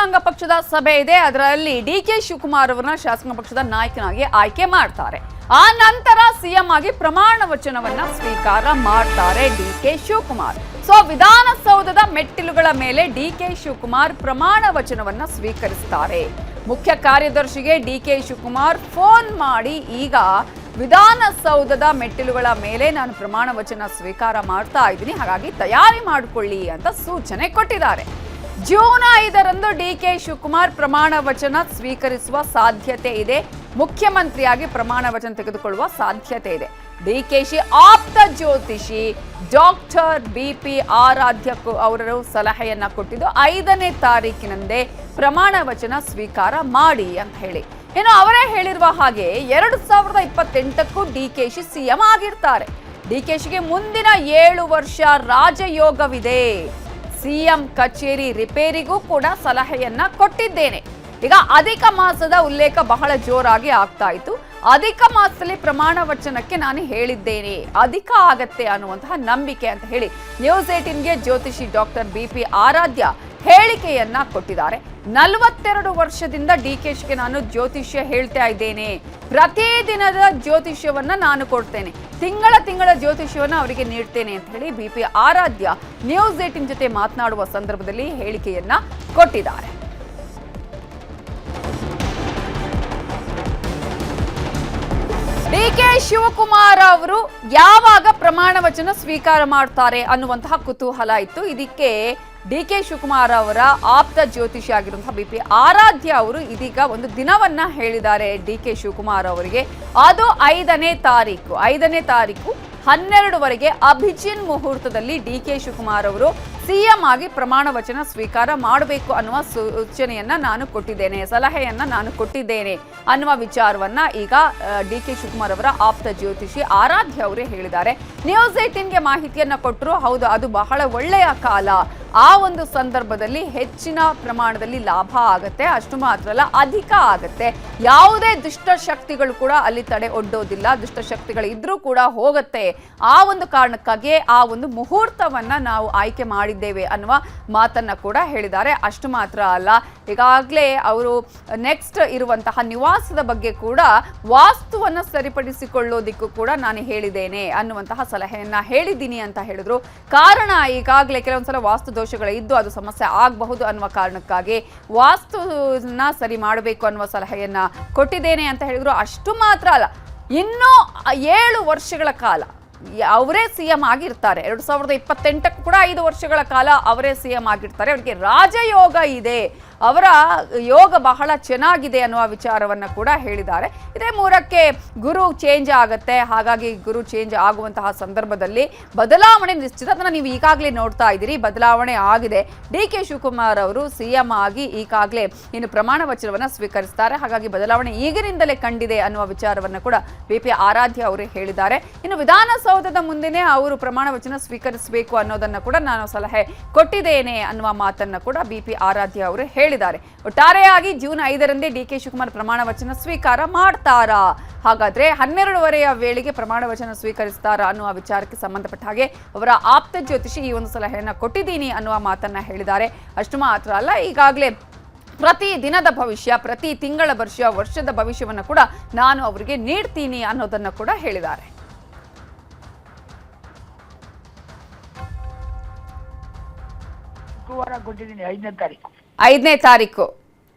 ಶಾಸಕಾಂಗ ಪಕ್ಷದ ಸಭೆ ಇದೆ. ಅದರಲ್ಲಿ ಡಿಕೆ ಶಿವಕುಮಾರ್ ಅವರನ್ನ ಶಾಸಕಾಂಗ ಪಕ್ಷದ ನಾಯಕನಾಗಿ ಆಯ್ಕೆ ಮಾಡ್ತಾರೆ. ಆ ನಂತರ ಸಿಎಂ ಆಗಿ ಪ್ರಮಾಣ ವಚನವನ್ನ ಸ್ವೀಕಾರ ಮಾಡ್ತಾರೆ ಡಿಕೆ ಶಿವಕುಮಾರ್. ಸೊ ವಿಧಾನಸೌಧದ ಮೆಟ್ಟಿಲುಗಳ ಮೇಲೆ ಡಿಕೆ ಶಿವಕುಮಾರ್ ಪ್ರಮಾಣ ವಚನವನ್ನ ಸ್ವೀಕರಿಸ್ತಾರೆ. ಮುಖ್ಯ ಕಾರ್ಯದರ್ಶಿಗೆ ಡಿಕೆ ಶಿವಕುಮಾರ್ ಫೋನ್ ಮಾಡಿ ಈಗ ವಿಧಾನಸೌಧದ ಮೆಟ್ಟಿಲುಗಳ ಮೇಲೆ ನಾನು ಪ್ರಮಾಣ ವಚನ ಸ್ವೀಕಾರ ಮಾಡ್ತಾ ಇದ್ದೀನಿ, ಹಾಗಾಗಿ ತಯಾರಿ ಮಾಡಿಕೊಳ್ಳಿ ಅಂತ ಸೂಚನೆ ಕೊಟ್ಟಿದ್ದಾರೆ. ಜೂನ್ 5ರಂದು ಡಿಕೆ ಶಿವಕುಮಾರ್ ಪ್ರಮಾಣ ವಚನ ಸ್ವೀಕರಿಸುವ ಸಾಧ್ಯತೆ ಇದೆ. ಮುಖ್ಯಮಂತ್ರಿಯಾಗಿ ಪ್ರಮಾಣ ವಚನ ತೆಗೆದುಕೊಳ್ಳುವ ಸಾಧ್ಯತೆ ಇದೆ. ಡಿಕೆಶಿ ಆಪ್ತ ಜ್ಯೋತಿಷಿ ಡಾಕ್ಟರ್ BP ಆರಾಧ್ಯ ಅವರು ಸಲಹೆಯನ್ನ ಕೊಟ್ಟಿದ್ದು 5ನೇ ತಾರೀಕಿನಂದೇ ಪ್ರಮಾಣ ವಚನ ಸ್ವೀಕಾರ ಮಾಡಿ ಅಂತ ಹೇಳಿ. ಇನ್ನು ಅವರೇ ಹೇಳಿರುವ ಹಾಗೆ 2028ಕ್ಕೂ ಡಿಕೆಶಿ ಸಿಎಂ ಆಗಿರ್ತಾರೆ. ಡಿಕೆಶಿಗೆ ಮುಂದಿನ 7 ವರ್ಷ ರಾಜಯೋಗವಿದೆ. ಸಿಎಂ ಕಚೇರಿ ರಿಪೇರಿಗೂ ಕೂಡ ಸಲಹೆಯನ್ನ ಕೊಟ್ಟಿದ್ದೇನೆ. ಈಗ ಅಧಿಕ ಮಾಸದ ಉಲ್ಲೇಖ ಬಹಳ ಜೋರಾಗಿ ಆಗ್ತಾ ಇತ್ತು. ಅಧಿಕ ಮಾಸದಲ್ಲಿ ಪ್ರಮಾಣ ವಚನಕ್ಕೆ ನಾನು ಹೇಳಿದ್ದೇನೆ, ಅಧಿಕ ಆಗತ್ತೆ ಅನ್ನುವಂತಹ ನಂಬಿಕೆ ಅಂತ ಹೇಳಿ ನ್ಯೂಸ್ 18ಗೆ ಜ್ಯೋತಿಷಿ ಡಾಕ್ಟರ್ BP ಆರಾಧ್ಯ ಹೇಳಿಕೆಯನ್ನ ಕೊಟ್ಟಿದ್ದಾರೆ. 42 ವರ್ಷದಿಂದ ಡಿಕೆಶಿಗೆ ನಾನು ಜ್ಯೋತಿಷ್ಯ ಹೇಳ್ತಾ ಇದ್ದೇನೆ. ಪ್ರತಿದಿನದ ಜ್ಯೋತಿಷ್ಯವನ್ನ ನಾನು ಕೊಡ್ತೇನೆ, ತಿಂಗಳ ಜ್ಯೋತಿಷ್ಯವನ್ನ ಅವರಿಗೆ ನೀಡ್ತೇನೆ ಅಂತ ಹೇಳಿ BP ಆರಾಧ್ಯ ನ್ಯೂಸ್ 18 ಜೊತೆ ಮಾತನಾಡುವ ಸಂದರ್ಭದಲ್ಲಿ ಹೇಳಿಕೆಯನ್ನ ಕೊಟ್ಟಿದ್ದಾರೆ. ಡಿಕೆ ಶಿವಕುಮಾರ್ ಅವರು ಯಾವಾಗ ಪ್ರಮಾಣ ವಚನ ಸ್ವೀಕಾರ ಮಾಡ್ತಾರೆ ಅನ್ನುವಂತಹ ಕುತೂಹಲ ಇತ್ತು. ಇದಕ್ಕೆ ಡಿಕೆ ಶಿವಕುಮಾರ್ ಅವರ ಆಪ್ತ ಜ್ಯೋತಿಷಿ ಆಗಿರುವಂತಹ BP ಆರಾಧ್ಯ ಅವರು ಇದೀಗ ಒಂದು ದಿನವನ್ನ ಹೇಳಿದ್ದಾರೆ ಡಿಕೆ ಶಿವಕುಮಾರ್ ಅವರಿಗೆ. ಅದು 5ನೇ ತಾರೀಕು 12ವರೆಗೆ ಅಭಿಜಿನ್ ಮುಹೂರ್ತದಲ್ಲಿ ಡಿಕೆ ಶಿವಕುಮಾರ್ ಅವರು ಸಿಎಂ ಆಗಿ ಪ್ರಮಾಣ ವಚನ ಸ್ವೀಕಾರ ಮಾಡಬೇಕು ಅನ್ನುವ ಸೂಚನೆಯನ್ನ ನಾನು ಕೊಟ್ಟಿದ್ದೇನೆ, ಸಲಹೆಯನ್ನ ನಾನು ಕೊಟ್ಟಿದ್ದೇನೆ ಅನ್ನುವ ವಿಚಾರವನ್ನ ಈಗ ಡಿಕೆ ಶಿವಕುಮಾರ್ ಅವರ ಆಪ್ತ ಜ್ಯೋತಿಷಿ ಆರಾಧ್ಯ ಅವರೇ ಹೇಳಿದ್ದಾರೆ. ನ್ಯೂಸ್ 18ಗೆ ಮಾಹಿತಿಯನ್ನ ಕೊಟ್ಟರು. ಹೌದು, ಅದು ಬಹಳ ಒಳ್ಳೆಯ ಕಾಲ. ಆ ಒಂದು ಸಂದರ್ಭದಲ್ಲಿ ಹೆಚ್ಚಿನ ಪ್ರಮಾಣದಲ್ಲಿ ಲಾಭ ಆಗತ್ತೆ, ಅಷ್ಟು ಮಾತ್ರ ಅಲ್ಲ ಅಧಿಕ ಆಗತ್ತೆ. ಯಾವುದೇ ದುಷ್ಟಶಕ್ತಿಗಳು ಕೂಡ ಅಲ್ಲಿ ತಡೆ ಒಡ್ಡೋದಿಲ್ಲ. ದುಷ್ಟಶಕ್ತಿಗಳು ಇದ್ರೂ ಕೂಡ ಹೋಗುತ್ತೆ. ಆ ಒಂದು ಕಾರಣಕ್ಕಾಗಿ ಆ ಒಂದು ಮುಹೂರ್ತವನ್ನ ನಾವು ಆಯ್ಕೆ ಮಾಡಿದ್ದೇವೆ ಅನ್ನುವ ಮಾತನ್ನ ಕೂಡ ಹೇಳಿದ್ದಾರೆ. ಅಷ್ಟು ಮಾತ್ರ ಅಲ್ಲ, ಈಗಾಗಲೇ ಅವರು ನೆಕ್ಸ್ಟ್ ಇರುವಂತಹ ನಿವಾಸದ ಬಗ್ಗೆ ಕೂಡ ವಾಸ್ತುವನ್ನ ಸರಿಪಡಿಸಿಕೊಳ್ಳೋದಿಕ್ಕೂ ಕೂಡ ನಾನು ಹೇಳಿದ್ದೇನೆ ಅನ್ನುವಂತಹ ಸಲಹೆಯನ್ನ ಹೇಳಿದ್ದೀನಿ ಅಂತ ಹೇಳಿದ್ರು. ಕಾರಣ ಈಗಾಗಲೇ ಕೆಲವೊಂದ್ಸಲ ವಾಸ್ತು ದೋಷಗಳು ಇದ್ದು ಅದು ಸಮಸ್ಯೆ ಆಗಬಹುದು ಅನ್ನುವ ಕಾರಣಕ್ಕಾಗಿ ವಾಸ್ತುನ ಸರಿ ಮಾಡಬೇಕು ಅನ್ನುವ ಸಲಹೆಯನ್ನ ಕೊಟ್ಟಿದ್ದೇನೆ ಅಂತ ಹೇಳಿದ್ರು. ಅಷ್ಟು ಮಾತ್ರ ಅಲ್ಲ, ಇನ್ನೂ 7 ವರ್ಷಗಳ ಕಾಲ ಅವರೇ ಸಿಎಂ ಆಗಿರ್ತಾರೆ. 2028ಕ್ಕೂ ಕೂಡ 5 ವರ್ಷಗಳ ಕಾಲ ಅವರೇ ಸಿಎಂ ಆಗಿರ್ತಾರೆ. ಅವರಿಗೆ ರಾಜಯೋಗ ಇದೆ, ಅವರ ಯೋಗ ಬಹಳ ಚೆನ್ನಾಗಿದೆ ಅನ್ನುವ ವಿಚಾರವನ್ನ ಕೂಡ ಹೇಳಿದ್ದಾರೆ. ಇದೇ 3ಕ್ಕೆ ಗುರು ಚೇಂಜ್ ಆಗತ್ತೆ. ಹಾಗಾಗಿ ಗುರು ಚೇಂಜ್ ಆಗುವಂತಹ ಸಂದರ್ಭದಲ್ಲಿ ಬದಲಾವಣೆ ನಿಶ್ಚಿತ. ಅದನ್ನ ನೀವು ಈಗಾಗಲೇ ನೋಡ್ತಾ ಇದ್ದೀರಿ, ಬದಲಾವಣೆ ಆಗಿದೆ. ಡಿಕೆ ಶಿವಕುಮಾರ್ ಅವರು ಸಿಎಂ ಆಗಿ ಈಗಾಗಲೇ ಇನ್ನು ಪ್ರಮಾಣ ವಚನವನ್ನ ಸ್ವೀಕರಿಸ್ತಾರೆ. ಹಾಗಾಗಿ ಬದಲಾವಣೆ ಈಗಿನಿಂದಲೇ ಕಂಡಿದೆ ಅನ್ನುವ ವಿಚಾರವನ್ನ ಕೂಡ BP ಆರಾಧ್ಯ ಅವರು ಹೇಳಿದ್ದಾರೆ. ಇನ್ನು ವಿಧಾನಸೌಧದ ಮುಂದೆನೇ ಅವರು ಪ್ರಮಾಣ ವಚನ ಸ್ವೀಕರಿಸಬೇಕು ಅನ್ನೋದನ್ನ ಕೂಡ ನಾನು ಸಲಹೆ ಕೊಟ್ಟಿದ್ದೇನೆ ಅನ್ನುವ ಮಾತನ್ನ ಕೂಡ BP ಆರಾಧ್ಯ ಅವರು ಹೇಳಿದ್ದಾರೆ. ಒಟ್ಟಾರೆಯಾಗಿ ಜೂನ್ 5ರಂದೇ ಡಿಕೆ ಶಿವಕುಮಾರ್ ಪ್ರಮಾಣ ವಚನ ಸ್ವೀಕಾರ ಮಾಡ್ತಾರಾ? ಹಾಗಾದ್ರೆ 12ವರೆಯ ವೇಳೆಗೆ ಪ್ರಮಾಣ ವಚನ ಸ್ವೀಕರಿಸ್ತಾರಾ ಅನ್ನುವ ವಿಚಾರಕ್ಕೆ ಸಂಬಂಧಪಟ್ಟ ಹಾಗೆ ಅವರ ಆಪ್ತ ಜ್ಯೋತಿಷಿ ಈ ಒಂದು ಸಲಹೆಯನ್ನ ಕೊಟ್ಟಿದ್ದೀನಿ ಅನ್ನುವ ಮಾತನ್ನ ಹೇಳಿದ್ದಾರೆ. ಅಷ್ಟು ಮಾತ್ರ ಅಲ್ಲ, ಈಗಾಗಲೇ ಪ್ರತಿ ದಿನದ ಭವಿಷ್ಯ, ಪ್ರತಿ ತಿಂಗಳ ಭವಿಷ್ಯ, ವರ್ಷದ ಭವಿಷ್ಯವನ್ನು ಕೂಡ ನಾನು ಅವರಿಗೆ ನೀಡ್ತೀನಿ ಅನ್ನೋದನ್ನ ಕೂಡ ಹೇಳಿದ್ದಾರೆ. ಕೊಟ್ಟಿದ್ದೀನಿ 5ನೇ ತಾರೀಕು. 5ನೇ ತಾರೀಕು?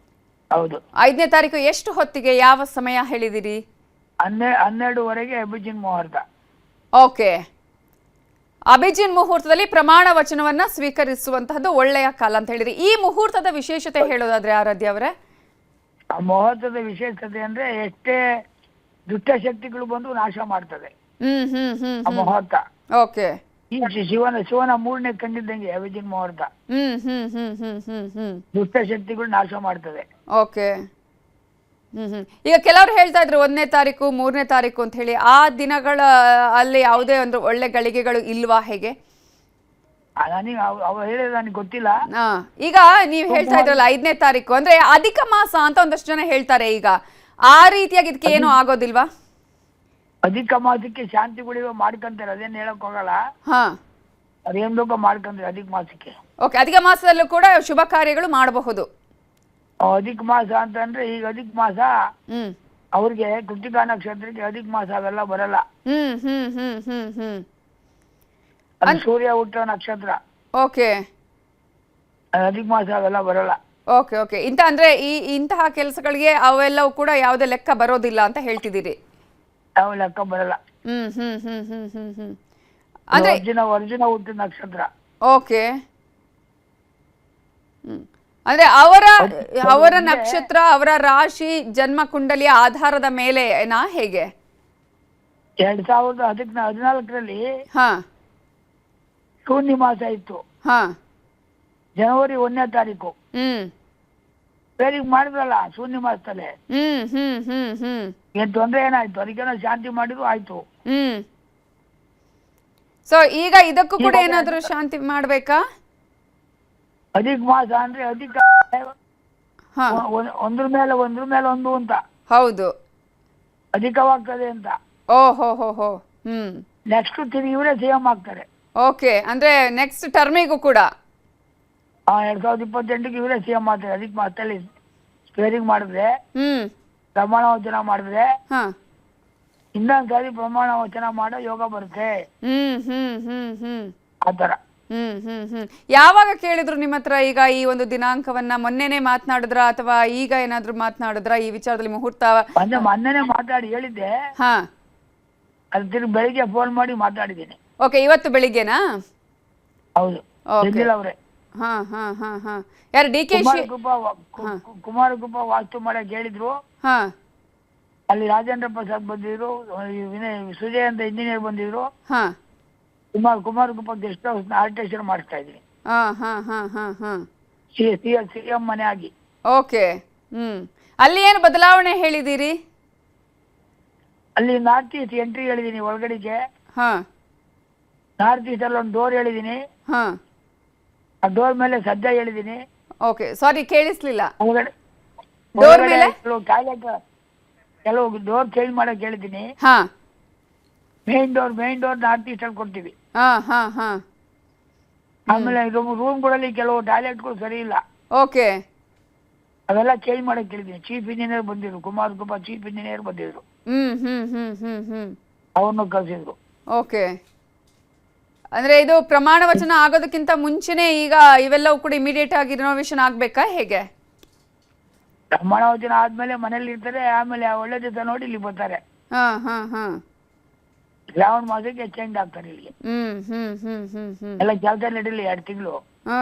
ಹೌದು. 5ನೇ ತಾರೀಕು ಎಷ್ಟು ಹೊತ್ತಿಗೆ, ಯಾವ ಸಮಯ ಹೇಳಿದಿರಿ? 12ವರೆಗೆ ಅಭಿಜಿನ್ ಮುಹೂರ್ತ. ಓಕೆ, ಅಭಿಜಿನ್ ಮುಹೂರ್ತದಲ್ಲಿ ಪ್ರಮಾಣ ವಚನವನ್ನ ಸ್ವೀಕರಿಸುವಂತಹದ್ದು ಒಳ್ಳೆಯ ಕಾಲ ಅಂತ ಹೇಳಿದ್ರಿ. ಈ ಮುಹೂರ್ತದ ವಿಶೇಷತೆ ಹೇಳೋದಾದ್ರೆ ಆರಾಧ್ಯ ಅವರೇ? ಆ ಮುಹೂರ್ತದ ವಿಶೇಷತೆ ಅಂದ್ರೆ ಎಷ್ಟೇ ದುಷ್ಟಶಕ್ತಿಗಳು ಬಂದು ನಾಶ ಮಾಡ್ತದೆ ಆ ಮುಹೂರ್ತ. ಓಕೆ, ಈ ಶಿವನ 3ನೇ ಕಣ್ಣಿದ್ದಂಗೆ ಅಭಿಜಿನ್ ಮುಹೂರ್ತ. ದುಷ್ಟಶಕ್ತಿಗಳು ನಾಶ ಮಾಡ್ತದೆ. ಓಕೆ, ಈಗ ಕೆಲವರು ಹೇಳ್ತಾ ಇದ್ರು 1ನೇ ತಾರೀಕು 3ನೇ ತಾರೀಕು ಅಂತ ಹೇಳಿ. ಆ ದಿನಗಳ ಅಲ್ಲಿ ಯಾವುದೇ ಒಂದು ಒಳ್ಳೆ ಗಳಿಗೆಗಳು ಇಲ್ವಾ, ಹೇಗೆ? ನನಗೆ ಗೊತ್ತಿಲ್ಲ. ಈಗ ನೀವ್ ಹೇಳ್ತಾ ಇದ್ರಲ್ಲ 5ನೇ ತಾರೀಕು ಅಂದ್ರೆ ಅಧಿಕ ಮಾಸ ಅಂತ ಒಂದಷ್ಟು ಜನ ಹೇಳ್ತಾರೆ. ಈಗ ಆ ರೀತಿಯಾಗಿ ಇದಕ್ಕೆ ಏನು ಆಗೋದಿಲ್ವಾ? ಅಧಿಕ ಮಾಸಕ್ಕೆ ಶಾಂತಿಗಳು ಮಾಡ್ಕೊಂತಾರೆ, ಅದೇನು ಹೇಳಕ್ ಹೋಗಲ್ಲ. ಅದೇನ್ ಬೇಕೋ ಮಾಡ್ಕೊಂತಾರೆ ಅಧಿಕ ಮಾಸಕ್ಕೆ. ಓಕೆ, ಅಧಿಕ ಮಾಸದಲ್ಲೂ ಕೂಡ ಶುಭ ಕಾರ್ಯಗಳು ಮಾಡಬಹುದು. ಅಧಿಕ ಮಾಸ ಅಂತಂದ್ರೆ ಈಗ ಅಧಿಕ ಮಾಸ ಹ್ಮ್ ಅವ್ರಿಗೆ ಕೃತಿಕಾ ನಕ್ಷತ್ರಕ್ಕೆ ಅಧಿಕ ಮಾಸ ಅವೆಲ್ಲ ಬರಲ್ಲ. ಹ್ಮ್ ಹ್ಮ್ ಹ್ಮ್ ಹ್ಮ್ ಹ್ಮ್ ಅದು ಸೂರ್ಯ ಹುಟ್ಟೋ ನಕ್ಷತ್ರ, ಓಕೆ ಅಧಿಕ ಮಾಸ ಅವೆಲ್ಲ ಬರಲ್ಲ. ಓಕೆ ಓಕೆ ಅಂದ್ರೆ ಇಂತಹ ಕೆಲಸಗಳಿಗೆ ಅವೆಲ್ಲವೂ ಕೂಡ ಯಾವುದೇ ಲೆಕ್ಕ ಬರೋದಿಲ್ಲ ಅಂತ ಹೇಳ್ತಿದ್ದೀರಿ. ಯಾವ ಲೆಕ್ಕ ಬರಲ್ಲ. ಹ್ಮ್ ಹ್ಮ್ ಹ್ಮ್ ಹ್ಮ್ ಹ್ಮ್ ಹ್ಮ್ ಅಂದ್ರೆ ವರ್ಜಿನ ಹುಟ್ಟಿದ ನಕ್ಷತ್ರ. ಓಕೆ ಅಂದ್ರೆ ಅವರ ನಕ್ಷತ್ರ, ಅವರ ರಾಶಿ, ಜನ್ಮ ಕುಂಡಲಿಯ ಆಧಾರದ ಮೇಲೆ ಹೇಗೆ? 2014ರಲ್ಲಿ ಹಾ ಶೂನ್ಯ ಮಾಸ ಇತ್ತು, ಹಾ ಜನವರಿ 1ನೇ ತಾರೀಕು. ಹ್ಮ್ ಬೇರಿಗೆ ಮಾಡಿದ್ರಲ್ಲ ಶೂನ್ಯ ಮಾಸದಲ್ಲೇ. ಹ್ಮ್ ಹ್ಮ್ ಹ್ಮ್ ಹ್ಮ್ ಏನ್ ತೊಂದ್ರೆ ಏನಾಯ್ತು? ಅದಕ್ಕೇನೋ ಶಾಂತಿ ಮಾಡಿದ್ರು ಆಯ್ತು. ಹ್ಮ್ ಸೊ ಈಗ ಇದಕ್ಕೂ ಕೂಡ ಏನಾದ್ರೂ ಶಾಂತಿ ಮಾಡ್ಬೇಕಾ? ಅಧಿಕ ಮಾಸ ಅಂದ್ರೆ ಅಧಿಕ ಒಂದ್ರ ಮೇಲೆ ಒಂದು ಅಂತ, ಹೌದು, ಅಧಿಕವಾಗ್ತದೆ ಅಂತ. ಓಹೋ ಹೋ ಹೋ. ಹ್ಮ್ ನೆಕ್ಸ್ಟ್ ತಿರುಗಿ ಇವರೇ ಸಿಎಂ ಆಗ್ತಾರೆ. ಓಕೆ, ಅಂದ್ರೆ ನೆಕ್ಸ್ಟ್ ಟರ್ಮಿಗೂ ಕೂಡ 2028ಕ್ಕೆ ಇವರೇ ಸಿಎಂ ಆಗ್ತಾರೆ. ಅಧಿಕ ಮಾಸದಲ್ಲಿ ಸ್ಪೇರಿಂಗ್ ಮಾಡಿದ್ರೆ, ಹ್ಮ್ ಪ್ರಮಾಣ ವಚನ ಮಾಡಿದ್ರೆ, ಹಾ ಇನ್ನೊಂದ್ಸಾರಿ ಪ್ರಮಾಣ ವಚನ ಮಾಡೋ ಯೋಗ ಬರುತ್ತೆ. ಹ್ಮ್ ಹ್ಮ್ ಹ್ಮ್ ಹ್ಮ್ ಆತರ. ಹ್ಮ್ ಹ್ಮ್ ಹ್ಮ್ ಯಾವಾಗ ಕೇಳಿದ್ರು ನಿಮ್ಮ ಹತ್ರ ಈಗ ಈ ಒಂದು ದಿನಾಂಕವನ್ನ? ಮೊನ್ನೆನೆ ಮಾತನಾಡಿದ್ರ ಅಥವಾ ಈಗ ಏನಾದ್ರು ಮಾತನಾಡಿದ್ರ ಈ ವಿಚಾರದಲ್ಲಿ? ಮುಹೂರ್ತ ಮೊನ್ನೆನೆ ಮಾತಾಡಿ ಹೇಳಿದ್ದೆ. ಹಾ ಅದು ತಿರುಗಿ ಬೆಳಿಗ್ಗೆ ಫೋನ್ ಮಾಡಿ ಮಾತಾಡಿದ್ದೀನಿ. ಓಕೆ, ಇವತ್ತು ಬೆಳಿಗ್ಗೆನಾ? ಹೌದು, ಅವರೇ. ಹಾ ಹಾ ಹಾ ಹಾ ಯಾರು? ಡಿ.ಕೆ. ಕುಮಾರಗುಪ್ಪ ವಾಸ್ತು ಮಾಡಕ್ ಹೇಳಿದ್ರು. ಹಾ ಅಲ್ಲಿ ರಾಜೇಂದ್ರ ಪ್ರಸಾದ್ ಬಂದಿದ್ರು, ಸುಜಯ್ ಅಂತ ಇಂಜಿನಿಯರ್ ಬಂದಿದ್ರು. ಹಾ ಕುಮಾರಗುಪ್ಪ ಗೆಸ್ಟ್ ಹೌಸ್ ಆಲ್ಟ್ರೇಷನ್ ಮಾಡಿಸ್ತಾ ಇದ್ದೀನಿ. ಹಾ ಹಾ ಹಾ ಹಾ ಹಾ ಸಿಎಂ ಮನೆ ಆಗಿ. ಓಕೆ. ಹ್ಮ್ ಅಲ್ಲಿ ಏನು ಬದಲಾವಣೆ ಹೇಳಿದ್ದೀರಿ? ಅಲ್ಲಿ ನಾರ್ತ್ ಈಸ್ಟ್ ಎಂಟ್ರಿ ಹೇಳಿದೀನಿ ಒಳಗಡೆಗೆ. ಹಾ ನಾರ್ತ್ ಈಸ್ಟ್ ಅಲ್ಲಿ ಒಂದು ಡೋರ್ ಹೇಳಿದೀನಿ. ಹಾ ಆ ಡೋರ್ ಮೇಲೆ ಸದ್ಯ ಹೇಳಿದೀನಿ. ಓಕೆ, ಸಾರಿ ಕೇಳಿಸ್ಲಿಲ್ಲ. ಡೋರ್ ಮೇಲೆ ಕೆಲವು ಡೋರ್ ಚೇಂಜ್ ಮಾಡಕ್ ಹೇಳಿದೀನಿ. ಹಾ ಮೇನ್ ಡೋರ್ ನಾರ್ತ್ ಈಸ್ಟ್ ಅಲ್ಲಿ ಕೊಡ್ತೀವಿ. ಹಾ ಹಾ ಹಾ ಆಮೇಲೆ ರೂಮ್ಗಳಲ್ಲಿ ಕೆಲವು ಟಾಯ್ಲೆಟ್ಗಳು ಸರಿ ಇಲ್ಲ. ಓಕೆ, ಅವೆಲ್ಲ ಚೇಂಜ್ ಮಾಡಕ್ ಹೇಳಿದೀನಿ. ಚೀಫ್ ಇಂಜಿನಿಯರ್ ಬಂದಿದ್ರು, ಕುಮಾರಗುಪ್ಪ ಚೀಫ್ ಇಂಜಿನಿಯರ್ ಬಂದಿದ್ರು. ಹ್ಮ್ ಹ್ಮ್ ಹ್ಮ್ ಹ್ಮ್ ಹ್ಮ್ ಅವ್ರನ್ನು ಕಳ್ಸಿದ್ರು. ಓಕೆ, ಅಂದ್ರೆ ಇದು ಪ್ರಮಾಣ ವಚನ ಆಗೋದಕ್ಕಿಂತ ಮುಂಚೆನೆ ಈಗ ಇವೆಲ್ಲವೂ ಕೂಡ ಇಮಿಡಿಯೇಟ್ ಆಗಿ ರಿನೋವೇಷನ್ ಆಗ್ಬೇಕಾ ಹೇಗೆ? ಪ್ರಮಾಣ ವಚನ ಆದ್ಮೇಲೆ ಮನೇಲಿ ಇರ್ತಾರೆ, ಆಮೇಲೆ ಒಳ್ಳೆ ದಿವಸ ನೋಡಿ ಇಲ್ಲಿ ಬರ್ತಾರೆ. ಹಾ ಹಾ ಹಾ ಶ್ರಾವಣ ಮಾಸಕ್ಕೆ ಚೇಂಜ್ ಆಗ್ತಾರೆ ಇಲ್ಲಿ. ಹ್ಮ್ ಹ್ಮ್ ಹ್ಮ್ ಹ್ಮ್ ಹ್ಮ್ ಎಲ್ಲ ಕೆಲಸ ನಡೀಲಿ 2 ತಿಂಗಳು. ಹಾ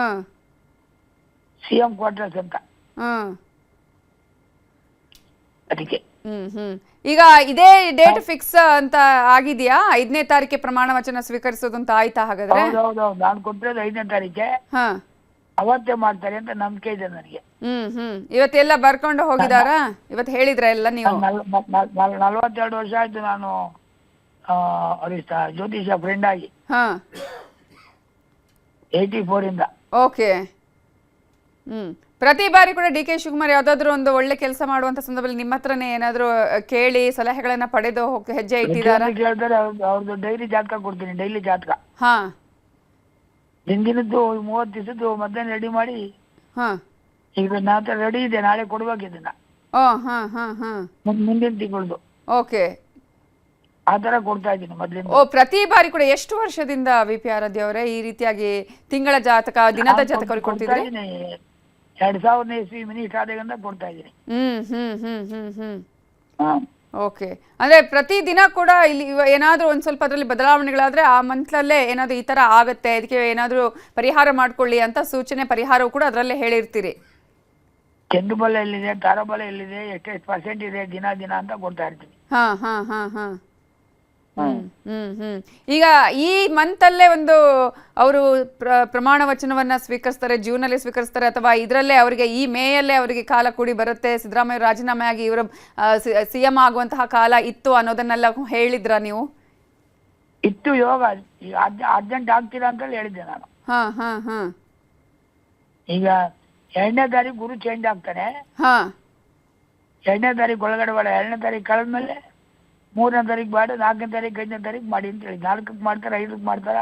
ಸಿಎಂ ಕ್ವಾರ್ಟರ್ಸ್ ಅಂತ, ಹಾ ಅದಕ್ಕೆ. ಹ್ಮ್ ಹ್ಮ್ ಈಗ ಇದೇ ಡೇಟ್ ಫಿಕ್ಸ್ ಅಂತ ಆಗಿದೆಯಾ? 5ನೇ ತಾರೀಕಿಗೆ ಪ್ರಮಾಣ ವಚನ ಸ್ವೀಕರಿಸೋದು ಅಂತ ಆಯ್ತಾ ಹಾಗಾದ್ರೆ? ಹೌದೌದು, ನಾನು ಕೊಟ್ಟಿರೋದು 5ನೇ ತಾರೀಕೆ. ಹಾ ಅವತ್ತೇ ಮಾಡ್ತಾರೆ ಅಂತ ನಂಬಿಕೆ ಇದೆ ನನಗೆ. ಇವತ್ತೆಲ್ಲ ಬರ್ಕೊಂಡು ಹೋಗಿದಾರಾ? ಇವತ್ತು ಹೇಳಿದ್ರ ಎಲ್ಲ ನೀವು? 42 ವರ್ಷ ಆಯ್ತು ನಾನು ಜ್ಯೋತಿಷ ಫ್ರೆಂಡ್ ಆಗಿ. ಹಾ 84 ಇಂದ. ಓಕೆ. ಪ್ರತಿ ಬಾರಿ ಕೂಡ ಡಿ.ಕೆ. ಶಿವಕುಮಾರ್ ಯಾವ್ದಾದ್ರು ಒಂದು ಒಳ್ಳೆ ಕೆಲಸ ಮಾಡುವಂತ ಸಂದರ್ಭದಲ್ಲಿ ನಿಮ್ಮ ಹತ್ರನೇ ಏನಾದ್ರು ಕೇಳಿ ಸಲಹೆಗಳನ್ನ ಪಡೆದು ಹೆಜ್ಜೆ ಇಟ್ಟಿದಾರ? ಕೇಳ್ತಾರೆ, ಅವ್ರದ್ದು ಡೈಲಿ ಜಾತಕ ಕೊಡ್ತೀನಿ, ಡೈಲಿ ಜಾತಕ. ಹಾ ಹಿಂದಿನದ್ದು 30 ದಿವಸದ್ದು ಮಧ್ಯಾಹ್ನ ರೆಡಿ ಮಾಡಿ. ಹಾ ಈಗ ನನ್ನ ರೆಡಿ ಇದೆ, ನಾಳೆ ಕೊಡ್ಬೇಕು ಇದನ್ನ. ಓ ಹಾ ಹಾ ಹಾ ಮುಂದಿನ ತಿಂಗಳದು. ಓಕೆ, ಆ ತರ ಕೊಡ್ತಾ ಇದ್ದೀನಿ ಮೊದ್ಲಿಂದ. ಓ, ಪ್ರತಿ ಬಾರಿ ಕೂಡ ಎಷ್ಟು ವರ್ಷದಿಂದ ವಿ.ಪಿ. ಆರಾಧ್ಯ ಅವರೇ ಈ ರೀತಿಯಾಗಿ ತಿಂಗಳ ಜಾತಕ, ದಿನದ ಜಾತಕ ಕೊಡ್ತಿದ್ರಿ? 2000 ಇಸ್ವಿ ಮಿನಿಸ್ಟರ್ ಆದಾಗಿಂದ ಕೊಡ್ತಾ ಇದ್ದೀನಿ. ಓಕೆ, ಅಂದ್ರೆ ಪ್ರತಿ ದಿನ ಕೂಡ ಇಲ್ಲಿ ಏನಾದ್ರೂ ಒಂದ್ ಸ್ವಲ್ಪ ಅದರಲ್ಲಿ ಬದಲಾವಣೆಗಳಾದ್ರೆ ಆ ಮಂತ್ಲಲ್ಲೇ ಏನಾದ್ರು ಈ ತರ ಆಗತ್ತೆ, ಇದಕ್ಕೆ ಏನಾದ್ರೂ ಪರಿಹಾರ ಮಾಡ್ಕೊಳ್ಳಿ ಅಂತ ಸೂಚನೆ, ಪರಿಹಾರವು ಕೂಡ ಅದರಲ್ಲೇ ಹೇಳಿರ್ತೀರಿ. ಚೆಂಡು ಬಲ ಎಲ್ಲಿದೆ, ತಾರಬಲ ಎಲ್ಲಿದೆ, ಎಷ್ಟೆಷ್ಟು ಪರ್ಸೆಂಟ್ ಇದೆ, ದಿನ ಅಂತ ಕೊಡ್ತಾ ಇರ್ತೀನಿ. ಹಾ ಹಾ ಹಾ ಹಾ ಈಗ ಈ ಮಂತ್ ಅಲ್ಲೇ ಒಂದು ಅವರು ಪ್ರಮಾಣ ವಚನವನ್ನ ಸ್ವೀಕರಿಸ್ತಾರೆ, ಜೂನ್ ಅಲ್ಲಿ ಸ್ವೀಕರಿಸ್ತಾರೆ, ಅಥವಾ ಇದರಲ್ಲೇ ಅವರಿಗೆ ಈ ಮೇಯಲ್ಲೇ ಅವರಿಗೆ ಕಾಲ ಕೂಡಿ ಬರುತ್ತೆ, ಸಿದ್ದರಾಮಯ್ಯ ರಾಜೀನಾಮೆ ಆಗಿ ಇವರು ಸಿಎಂ ಆಗುವಂತಹ ಕಾಲ ಇತ್ತು ಅನ್ನೋದನ್ನೆಲ್ಲ ಹೇಳಿದ್ರ ನೀವು? ಇತ್ತು, ಯೋಗ ಅರ್ಜೆಂಟ್ ಆಗ್ತೀರಾ ಅಂತ ಹೇಳಿದ್ದೆ ನಾನು. ಹಾ ಹಾ ಹಾ ಈಗ 2ನೇ ತಾರೀಕು ಗುರು ಚೇಂಜ್ ಆಗ್ತಾನೆ. ಹಾ 2ನೇ ತಾರೀಕು ಒಳಗಡೆ ಬೇಡ, 2ನೇ ತಾರೀಕು ಕಳೆದ್ಮೇಲೆ 3ನೇ ತಾರೀಕು ಬೇಡ, 4ನೇ ತಾರೀಕು 5ನೇ ತಾರೀಕು ಮಾಡಿ ಅಂತ ಹೇಳಿ. 4ಕ್ಕೆ ಮಾಡ್ತಾರ, 5ಕ್ಕೆ ಮಾಡ್ತಾರ,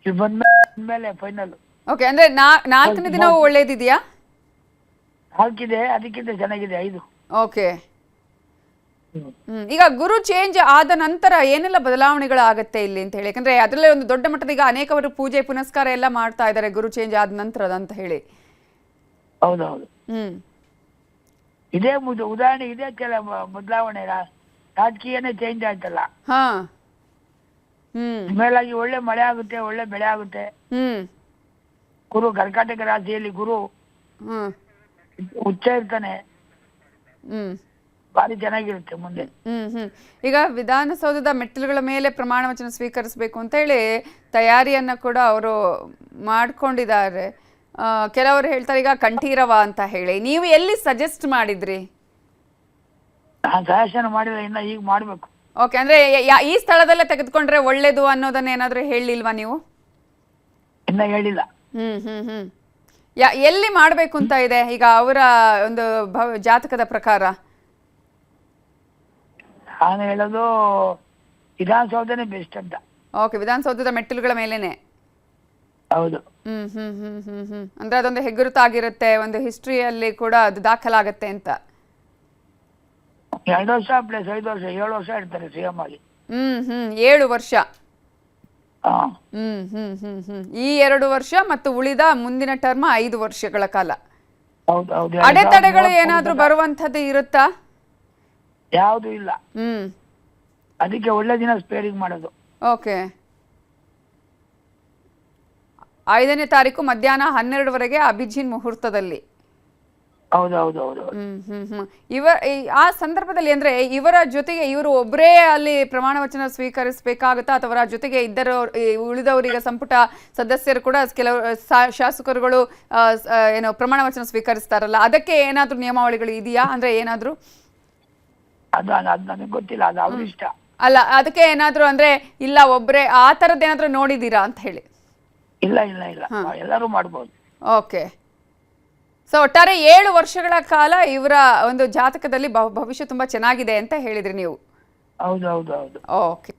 ಇಲ್ಲಿ ಬಂದ್ಮೇಲೆ ಫೈನಲ್. ಓಕೆ, ಅಂದ್ರೆ 4ನೇ ದಿನ ಒಳ್ಳೇದಿದೆಯಾ? ಹಾಕಿದೆ, ಅದಕ್ಕಿಂತ ಚೆನ್ನಾಗಿದೆ 5. ಓಕೆ. ಈಗ ಗುರು ಚೇಂಜ್ ಆದ ನಂತರ ಏನೆಲ್ಲ ಬದಲಾವಣೆಗಳಾಗತ್ತೆ ಇಲ್ಲಿ ಅಂತ ಹೇಳಿ, ಯಾಕಂದ್ರೆ ಅದರಲ್ಲೇ ಒಂದು ದೊಡ್ಡ ಮಟ್ಟದ ಈಗ ಅನೇಕವರು ಪೂಜೆ ಪುನಸ್ಕಾರ ಎಲ್ಲ ಮಾಡ್ತಾ ಇದ್ದಾರೆ ಗುರು ಚೇಂಜ್ ಆದ ನಂತರದ ಅಂತ ಹೇಳಿ. ಹೌದೌದು. ಇದೇ ಉದಾಹರಣೆ ಇದೆ ಕೆಲ ಬದಲಾವಣೆ. ರಾಜಕೀಯನೇ ಚೇಂಜ್ ಆಯ್ತಲ್ಲ. ಹಾ. ಮೇಲಾಗಿ ಒಳ್ಳೆ ಮಳೆ ಆಗುತ್ತೆ, ಒಳ್ಳೆ ಬೆಳೆ ಆಗುತ್ತೆ. ಗುರು ಕರ್ಕಾಟಕ ರಾಶಿಯಲ್ಲಿ ಗುರು ಉಚ್ಚ ಇರ್ತಾನೆ. ಭಾರಿ ಚೆನ್ನಾಗಿರುತ್ತೆ ಮುಂದೆ. ಈಗ ವಿಧಾನಸೌಧದ ಮೆಟ್ಟಿಲುಗಳ ಮೇಲೆ ಪ್ರಮಾಣ ವಚನ ಸ್ವೀಕರಿಸಬೇಕು ಅಂತ ಹೇಳಿ ತಯಾರಿಯನ್ನ ಕೂಡ ಅವರು ಮಾಡ್ಕೊಂಡಿದ್ದಾರೆ. ಕೆಲವರು ಹೇಳ್ತಾರೆ ಈಗ ಕಂಠೀರವ ಅಂತ ಹೇಳಿ. ನೀವು ಎಲ್ಲಿ ಸಜೆಸ್ಟ್ ಮಾಡಿದ್ರಿ? ನಾನು ಸಜೆಷನ್ ಮಾಡಿಲ್ಲ, ಇನ್ನ ಈಗ ಮಾಡ್ಬೇಕು. ಓಕೆ, ಅಂದ್ರೆ ಈ ಸ್ಥಳದಲ್ಲೇ ತೆಗೆದುಕೊಂಡ್ರೆ ಒಳ್ಳೇದು ಅನ್ನೋದನ್ನ ಏನಾದ್ರೂ ಹೇಳಿಲ್ವಾ ನೀವು? ಇನ್ನ ಹೇಳಿಲ್ಲ. ಎಲ್ಲಿ ಮಾಡ್ಬೇಕು ಅಂತ ಇದೆ ಈಗ ಅವರ ಒಂದು ಜಾತಕದ ಪ್ರಕಾರ? ನಾನು ಹೇಳೋದು ವಿಧಾನಸೌಧನೇ ಬೆಸ್ಟ್ ಅಂತ. ಓಕೆ, ವಿಧಾನಸೌಧದ ಮೆಟ್ಟಿಲುಗಳ ಮೇಲೇನೆ. ಹೌದು. ಅಂದ್ರೆ ಅದೊಂದು ಹೆಗ್ಗುರುತಾಗಿರುತ್ತೆ, ಒಂದು ಹಿಸ್ಟ್ರಿಯಲ್ಲಿ ಕೂಡ ಅದು ದಾಖಲಾಗತ್ತೆ ಅಂತ. 2 ವರ್ಷ ಪ್ಲಸ್ 5 ವರ್ಷ 7 ವರ್ಷ ಇರ್ತಾರೆ ಸಿಎಂ ಆಗಿ. 7 ವರ್ಷ. ಈ 2 ವರ್ಷ ಮತ್ತು ಉಳಿದ ಮುಂದಿನ ಟರ್ಮ್ 5 ವರ್ಷಗಳ ಕಾಲ. ಹೌದೌದು. ಅಡೆತಡೆಗಳು ಏನಾದ್ರೂ ಬರುವಂತದ್ದು ಇರುತ್ತಾ? ಯಾವುದು ಇಲ್ಲ. ಅದಕ್ಕೆ ಒಳ್ಳೆ ದಿನ ಸ್ಪೇರಿಂಗ್ ಮಾಡೋದು. ಓಕೆ. 5ನೇ ತಾರೀಕು ಮಧ್ಯಾಹ್ನ 12ವರೆಗೆ ಅಭಿಜಿನ್ ಮುಹೂರ್ತದಲ್ಲಿ. ಹೌದೌದು. ಆ ಸಂದರ್ಭದಲ್ಲಿ ಅಂದ್ರೆ ಇವರ ಜೊತೆಗೆ ಇವರು ಒಬ್ಬರೇ ಅಲ್ಲಿ ಪ್ರಮಾಣ ವಚನ ಸ್ವೀಕರಿಸಬೇಕಾಗುತ್ತಾ, ಅಥವಾ ಜೊತೆಗೆ ಉಳಿದವರಿಗೆ ಸಂಪುಟ ಸದಸ್ಯರು ಕೂಡ ಕೆಲವು ಶಾಸಕರುಗಳು ಏನು ಪ್ರಮಾಣ ವಚನ ಸ್ವೀಕರಿಸ್ತಾರಲ್ಲ, ಅದಕ್ಕೆ ಏನಾದ್ರೂ ನಿಯಮಾವಳಿಗಳು ಇದೆಯಾ? ಅಂದ್ರೆ ಏನಾದ್ರೂ ಅದು ನನಗೆ ಗೊತ್ತಿಲ್ಲ, ಅದು ಅವ್ರ ಇಷ್ಟ. ಅಲ್ಲ, ಅದಕ್ಕೆ ಏನಾದ್ರೂ ಅಂದ್ರೆ ಇಲ್ಲ ಒಬ್ಬರೇ ಆ ತರದ್ದು ಏನಾದ್ರೂ ನೋಡಿದೀರಾ ಅಂತ ಹೇಳಿ? ಇಲ್ಲ, ಎಲ್ಲರೂ ಮಾಡ್ಬೋದು. ಓಕೆ. ಸೊ ಒಟ್ಟಾರೆ 7 ವರ್ಷಗಳ ಕಾಲ ಇವರ ಒಂದು ಜಾತಕದಲ್ಲಿ ಭವಿಷ್ಯ ತುಂಬಾ ಚೆನ್ನಾಗಿದೆ ಅಂತ ಹೇಳಿದ್ರಿ ನೀವು. ಹೌದು. ಓಕೆ.